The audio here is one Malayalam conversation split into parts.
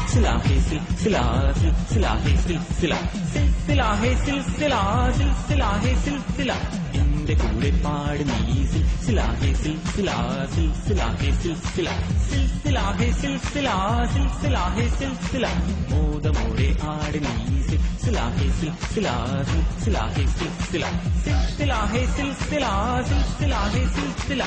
सिलसिला है सिलसिला सिलसिला है सिलसिला सिलसिला है सिलसिला सिलसिला है सिलसिला എന്റെ കൂടെ പാട് നീ സിൽസില ഹേ സിൽസില സിൽസില ഹേ സിൽസില സിൽസില ഹേ സിൽസില സിൽസില ഹേ സിൽസില മോദമോടെ ആട് നീ സിൽസില ഹേ സിൽസില സിൽസില ഹേ സിൽസില സിൽസില ഹേ സിൽസില സിൽസില ഹേ സിൽസില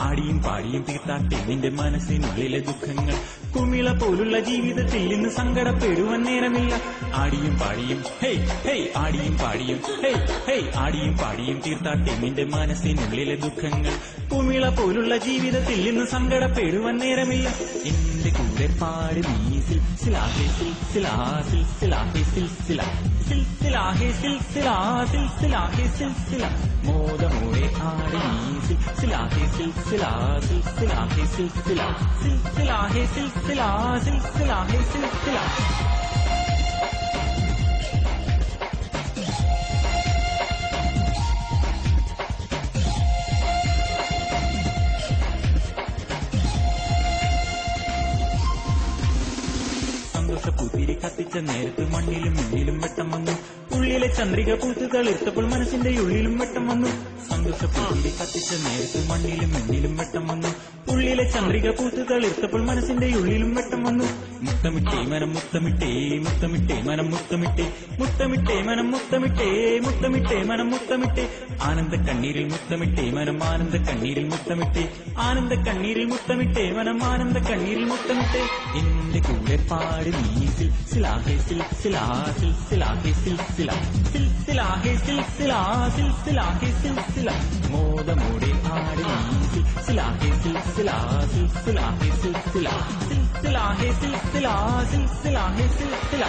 ആടിയും പാടിയും തീർത്താട്ടെ നിന്റെ മനസ്സിനുള്ളിലെ ദുഃഖങ്ങൾ കുമിള പോലുള്ള ജീവിതത്തിൽ ഇന്ന് സങ്കടപ്പെടുവാൻ നേരമില്ല ആടിയും പാടിയും ഹേയ് ഹേയ് ആടിയും പാടിയും ഹേയ് ഹേയ് ആടിയും പാടിയും തീർത്താട്ടെ നിന്റെ മനസ്സിനുള്ളിലെ ദുഃഖങ്ങൾ കുമിള പോലുള്ള ജീവിതത്തിൽ ഇന്ന് സങ്കടപ്പെടുവാൻ നേരമില്ല എന്റെ കൂടെ പാട് നീ സിൽസില ഹേ സിൽസില സിൽസില ഹേ സിൽസില സിൽസില ഹേ സിൽസില സിൽസില ഹേ സിൽസില മോദമോടെ ആട് നീ സിൽസില ഹേ സിൽസില സിൽസില ഹേ സിൽസില സിൽസില ഹേ സിൽസില സിൽസില ഹേ സിൽസില സന്തോഷപ്പൂത്തിരി കത്തിച്ച നേരത്ത് മണ്ണിലും മുന്നിലും വെട്ടം വന്നു ഉള്ളിലെ ചന്ദ്രിക പൂത്ത് തളിർത്തപ്പോൾ മനസ്സിന്റെ ഉള്ളിലും വെട്ടം വന്നു സന്തോഷപ്പൂത്തിരി കത്തിച്ച നേരത്ത് മണ്ണിലും മുന്നിലും വെട്ടം വന്നു ഉള്ളിലെ ചന്ദ്രിക പൂത്ത് തളിർത്തപ്പോൾ മനസ്സിന്റെ ഉള്ളിലും വെട്ടം വന്നു മുത്തമിട്ടേ മനം മുത്തമിട്ടേ മുത്തമിട്ടേ മനം മുത്തമിട്ടേ മുത്തമിട്ടേ മനം മുത്തമിട്ടേ മുത്തമിട്ടേ മനം മുത്തമിട്ടേ ആനന്ദ കണ്ണീരിൽ മുത്തമിട്ടേ മനം ആനന്ദ കണ്ണീരിൽ മുത്തമിട്ടേ ആനന്ദ കണ്ണീരിൽ മുത്തമിട്ടേ മനം ആനന്ദ കണ്ണീരിൽ മുത്തമിട്ടേ എന്റെ കൂടെ പാട് നീ സിൽസില ഹേ സിൽസില സിൽസില ഹേ സിൽസില സിൽസില ഹേ സിൽസില സിൽസില ഹേ സിൽസില മോദമോടെ ആട് നീ സിൽസില ഹേ സിൽസില സിൽസില ഹേ സിൽസില സിൽസില ഹേ സിൽസില സിൽസില ഹേ സിൽസില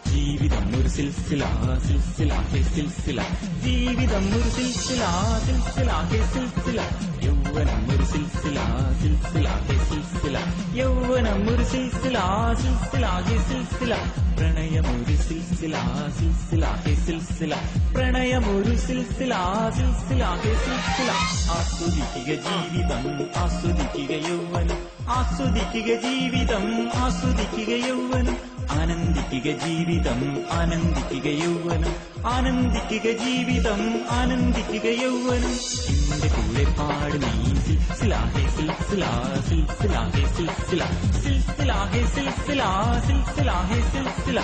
ജീവിതം ഒരു സിൽസില സിൽസില ഹേ സിൽസില ജീവിതം ഒരു സിൽസില സിൽസില ഹേ സിൽസില യൗവനം ഒരു സിൽസില സിൽസില ഹേ സിൽസില യൗവനം ഒരു സിൽസില സിൽസില ഹേ സിൽസില പ്രണയമൊരു സിൽസില സിൽസില ഹേ സിൽസില പ്രണയമൊരു സിൽസില സിൽസില ഹേ സിൽസില ആസ്വദിക്കുക ജീവിതം ആസ്വദിക്കുക യൗവനം ആസ്വദിക്കുക ജീവിതം ആസ്വദിക്കുക യൗവനം ആനന്ദിക്കുക ജീവിതം ആനന്ദിക്കുക യൗവനം ആനന്ദിക്കുക ജീവിതം ആനന്ദിക്കുക യൗവനം എന്റെ കൂടെ പാട് നീ സിൽസില ഹേ സിൽസില സിൽസില ഹേ സിൽസില സിൽസില ഹേ സിൽസില സിൽസില ഹേ സിൽസില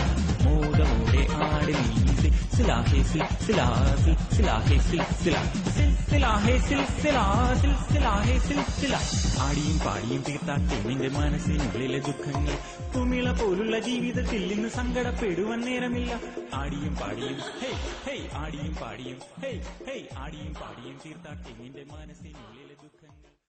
മോദമോടെ ആട് നീ സിൽസില ഹേ സിൽസില സിൽസില ഹേ സിൽസില സിൽസില ഹേ സിൽസില സിൽസില ഹേ സിൽസില ആടിയും പാടിയും തീർത്താട്ടെ നിന്റെ മനസ്സിനുള്ളിലെ ദുഃഖങ്ങൾ കുമിള പോലുള്ള ജീവിതത്തിൽ ഇന്ന് സങ്കടപ്പെടുവാൻ നേരമില്ല ആടിയും പാടിയും ഹേയ് ഹേയ് ആടിയും പാടിയും ഹേയ് ഹേയ് ആടിയും പാടിയും തീർത്താട്ടെ നിന്റെ മനസ്സിനുള്ളിൽ